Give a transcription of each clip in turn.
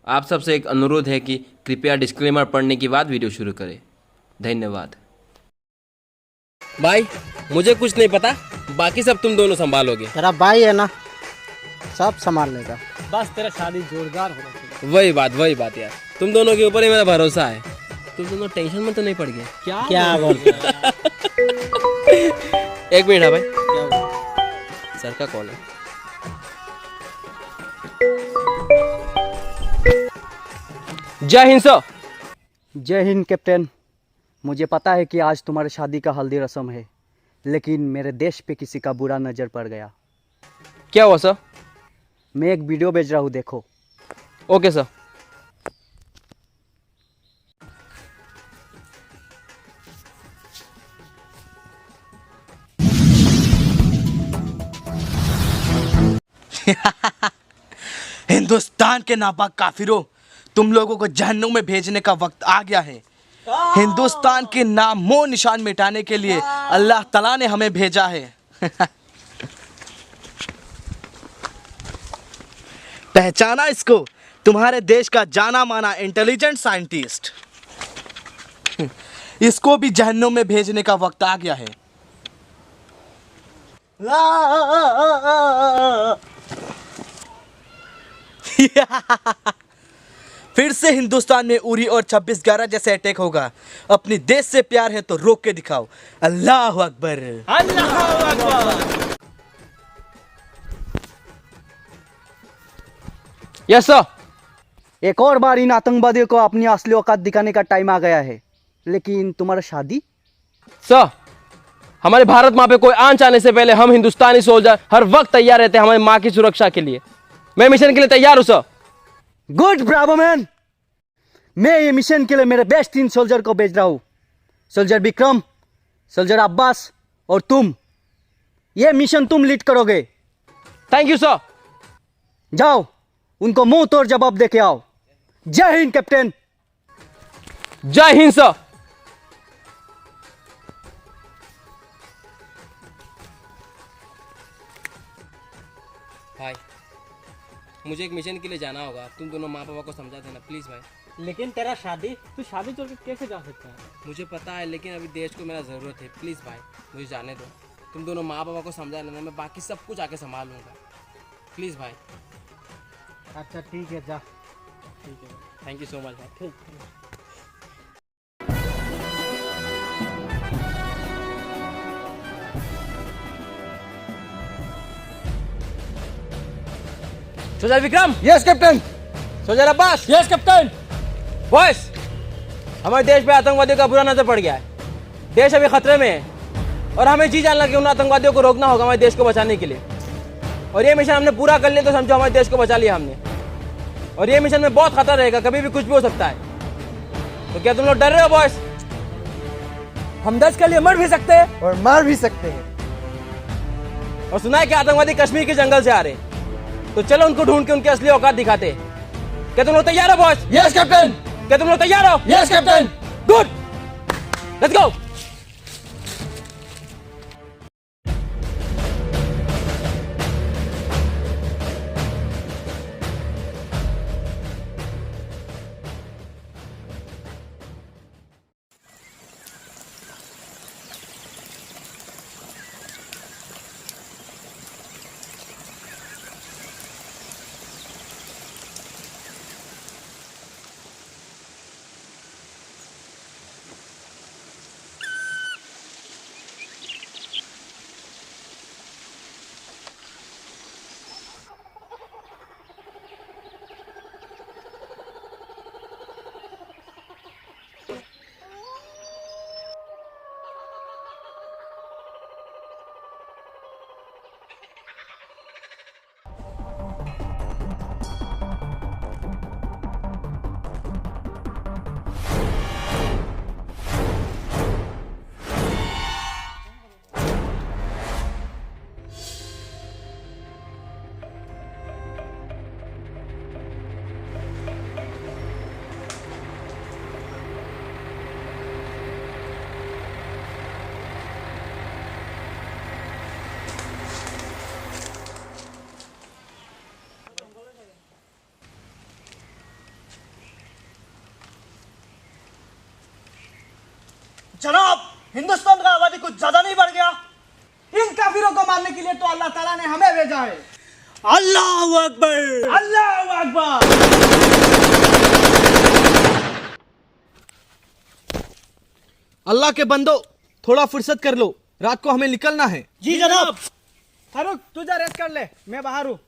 आप सबसे एक अनुरोध है कि कृपया डिस्क्लेमर पढ़ने के बाद वीडियो शुरू करें। धन्यवाद। भाई मुझे कुछ नहीं पता, बाकी सब तुम दोनों संभालोगे। तेरा भाई है ना, सब संभाल लेगा। बस तेरा शादी जोरदार होना चाहिए। वही बात यार, तुम दोनों के ऊपर ही मेरा भरोसा है। तुम दोनों टेंशन में तो नहीं पड़ गए? क्या बोल रहे हो? एक मिनट है भाई, क्या बोल? सर का कॉल है। जय हिंद सर। जय हिंद कैप्टन। मुझे पता है कि आज तुम्हारे शादी का हल्दी रस्म है, लेकिन मेरे देश पे किसी का बुरा नज़र पड़ गया। क्या हुआ सर? मैं एक वीडियो भेज रहा हूँ, देखो। Okay sir. हिंदुस्तान के नापाक काफिरों, तुम लोगों को जहन्नुम में भेजने का वक्त आ गया है। हिंदुस्तान के नामो निशान मिटाने के लिए अल्लाह तआला ने हमें भेजा है। पहचाना इसको? तुम्हारे देश का जाना माना इंटेलिजेंट साइंटिस्ट। इसको भी जहन्नुम में भेजने का वक्त आ गया है। फिर से हिंदुस्तान में उरी और 26/11 जैसे अटैक होगा। अपनी देश से प्यार है तो रोक के दिखाओ। अल्लाह अकबर। अल्लाह अकबर। Yes sir. एक और बार इन आतंकवादियों को अपनी असली औकात दिखाने का टाइम आ गया है। लेकिन तुम्हारा शादी? सर, हमारे भारत माँ पे कोई आंच आने से पहले हम हिंदुस्तानी सोल्जर हर वक्त तैयार रहते हैं हमारी माँ की सुरक्षा के लिए। मैं मिशन के लिए तैयार हूँ सर। Good, Bravo man. मैं ये मिशन के लिए मेरे बेस्ट 3 सोल्जर को भेज रहा हूँ। सोल्जर विक्रम, सोल्जर अब्बास और तुम। ये मिशन तुम लीड करोगे। Thank you sir. जाओ, उनको मुंह तोड़ जवाब दे के आओ। जय हिंद कैप्टन। जय हिंद सर। भाई मुझे एक मिशन के लिए जाना होगा, तुम दोनों माँ पापा को समझा देना प्लीज भाई। लेकिन तेरा शादी, तू शादी छोड़ के कैसे जा सकता है? मुझे पता है, लेकिन अभी देश को मेरा ज़रूरत है। प्लीज़ भाई मुझे जाने दो। तुम दोनों माँ पापा को समझा लेना, मैं बाकी सब कुछ आके संभाल लूँगा। प्लीज़ भाई। अच्छा ठीक है, जा। ठीक है, थैंक यू सो मच भाई। ठीक। Soldier Vikram. Yes captain. Soldier Abbas. Yes captain. Boys, हमारे देश पे आतंकवादियों का बुरा नजर पड़ गया है। देश अभी खतरे में है और हमें जी जानना कि उन आतंकवादियों को रोकना होगा हमारे देश को बचाने के लिए। और ये मिशन हमने पूरा कर लिया तो समझो हमारे देश को बचा लिया हमने। और ये मिशन में बहुत खतरा रहेगा, कभी भी कुछ भी हो सकता है। तो क्या तुम लोग डर रहे हो बॉयस? हम देश के लिए मर भी सकते हैं और मार भी सकते हैं। और सुना है कि आतंकवादी कश्मीर के जंगल से आ रहे हैं, तो चलो उनको ढूंढ के उनकी असली औकात दिखाते हैं। क्या तुम लोग तैयार हो बॉस? Yes captain. क्या तुम लोग तैयार हो? Yes captain. Good, let's go. जनाब, हिंदुस्तान का आबादी कुछ ज्यादा नहीं बढ़ गया? इन काफिरों को मारने के लिए तो अल्लाह ताला ने हमें भेजा है। अल्लाहू अकबर, अल्लाह अकबर। अल्लाह के बंदो, थोड़ा फुर्सत कर लो, रात को हमें निकलना है। जी जनाब। फारूक तू जा रेस्ट कर ले, मैं बाहर हूँ।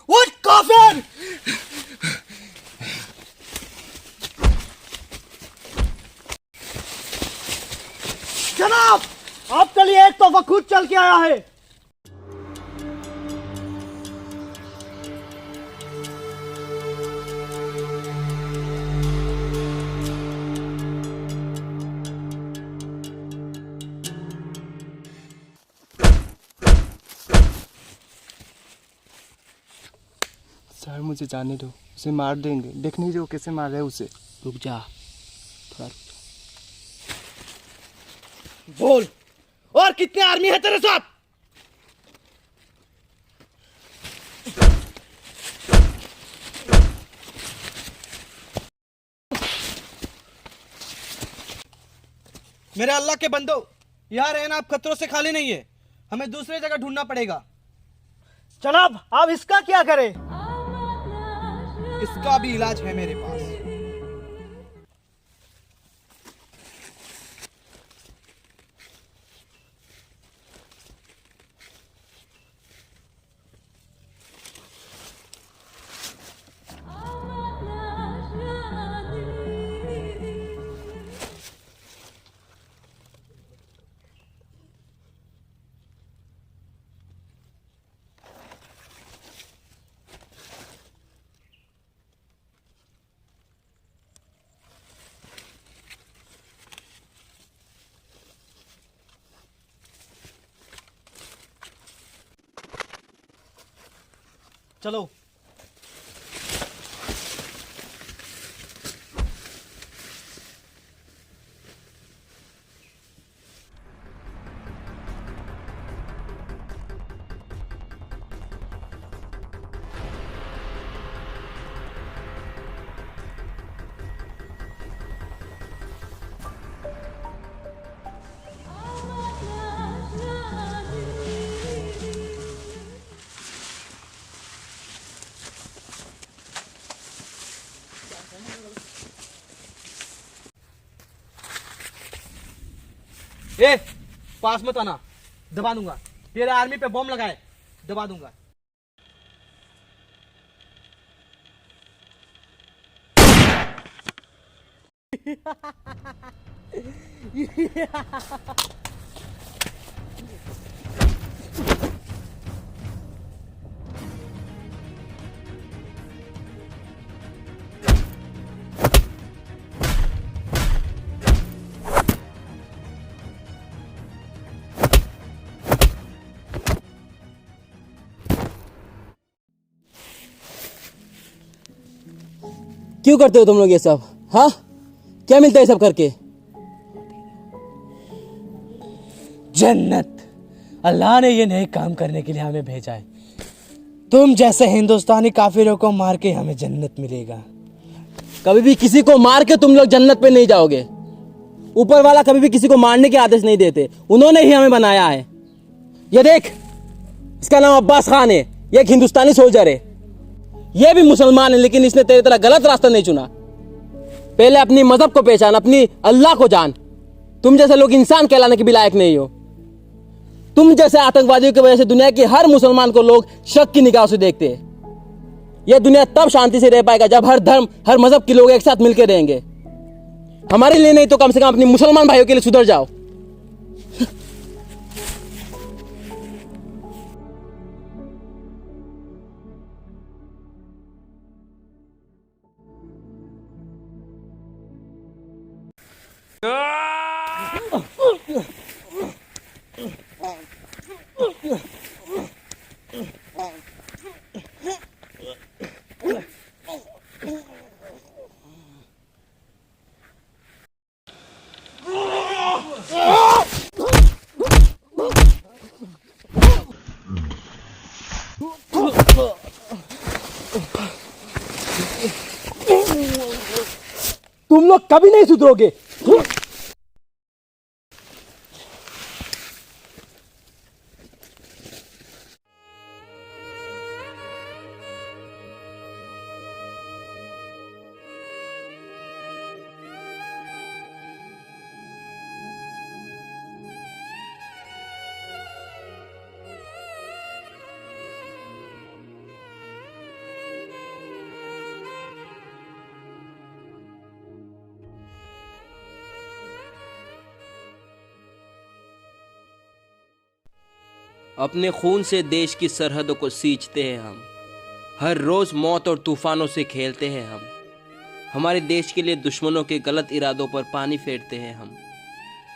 उठ काफिर! जनाब, आपके लिए एक तोहफा खुद चल के आया है। सर मुझे जाने दो, उसे मार देंगे। देख नहीं रहे हो कैसे मार रहे हैं उसे। रुक जा, थोड़ा रुक जा। बोल, और कितने आर्मी है तेरे साथ? मेरे अल्लाह के बंदो, यहाँ रहना आप खतरों से खाली नहीं है, हमें दूसरी जगह ढूंढना पड़ेगा। जनाब, आप इसका क्या करें? इसका भी इलाज है मेरे पास। चलो। ए, पास मत आना, दबा दूंगा। तेरे आर्मी पे बॉम्ब लगाए, दबा दूंगा। क्यों करते हो तुम लोग ये सब? हाँ, क्या मिलता है सब करके? जन्नत। अल्लाह ने ये नए काम करने के लिए हमें भेजा है। तुम जैसे हिंदुस्तानी काफिरों को मार के हमें जन्नत मिलेगा। कभी भी किसी को मार के तुम लोग जन्नत पे नहीं जाओगे। ऊपर वाला कभी भी किसी को मारने के आदेश नहीं देते, उन्होंने ही हमें बनाया है। ये देख, इसका नाम अब्बास खान है, ये एक हिंदुस्तानी सोल्जर है, ये भी मुसलमान है, लेकिन इसने तेरी तरह गलत रास्ता नहीं चुना। पहले अपनी मजहब को पहचान, अपनी अल्लाह को जान। तुम जैसे लोग इंसान कहलाने के भी लायक नहीं हो। तुम जैसे आतंकवादियों की वजह से दुनिया के हर मुसलमान को लोग शक की निगाह से देखते हैं। यह दुनिया तब शांति से रह पाएगा जब हर धर्म, हर मजहब के लोग एक साथ मिलकर रहेंगे। हमारे लिए नहीं तो कम से कम अपने मुसलमान भाइयों के लिए सुधर जाओ। तुम लोग कभी नहीं सुधरोगे। अपने खून से देश की सरहदों को सींचते हैं हम, हर रोज़ मौत और तूफानों से खेलते हैं हम। हमारे देश के लिए दुश्मनों के गलत इरादों पर पानी फेरते हैं हम।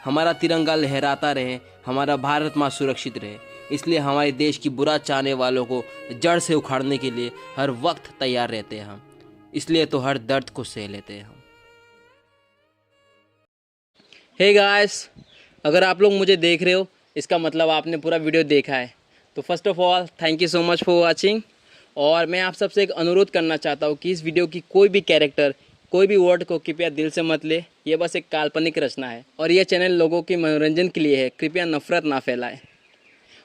हमारा तिरंगा लहराता रहे, हमारा भारत माँ सुरक्षित रहे, इसलिए हमारे देश की बुरा चाहने वालों को जड़ से उखाड़ने के लिए हर वक्त तैयार रहते हैं हम। इसलिए तो हर दर्द को सह लेते हैं हम। हे गाइस, अगर आप लोग मुझे देख रहे हो इसका मतलब आपने पूरा वीडियो देखा है। तो first of all thank you so much for watching. और मैं आप सबसे एक अनुरोध करना चाहता हूँ कि इस वीडियो की कोई भी कैरेक्टर, कोई भी वर्ड को कृपया दिल से मत ले। ये बस एक काल्पनिक रचना है और ये चैनल लोगों के मनोरंजन के लिए है। कृपया नफरत ना फैलाएं।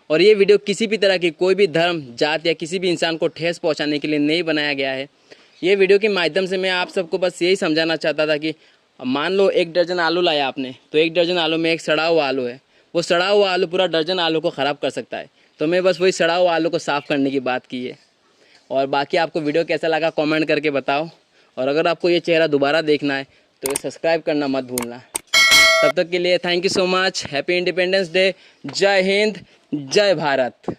और ये वीडियो किसी भी तरह की कोई भी धर्म, जात या किसी भी इंसान को ठेस पहुँचाने के लिए नहीं बनाया गया है। ये वीडियो के माध्यम से मैं आप सबको बस यही समझाना चाहता था कि मान लो 1 दर्जन आलू लाया आपने, तो 1 दर्जन आलू में एक सड़ा हुआ आलू है। वो सड़ा हुआ आलू पूरा दर्जन आलू को ख़राब कर सकता है। तो मैं बस वही सड़ा हुआ आलू को साफ़ करने की बात की है। और बाकी आपको वीडियो कैसा लगा कमेंट करके बताओ। और अगर आपको ये चेहरा दोबारा देखना है तो सब्सक्राइब करना मत भूलना। तब तक के लिए thank you so much. Happy independence day. जय हिंद, जय भारत।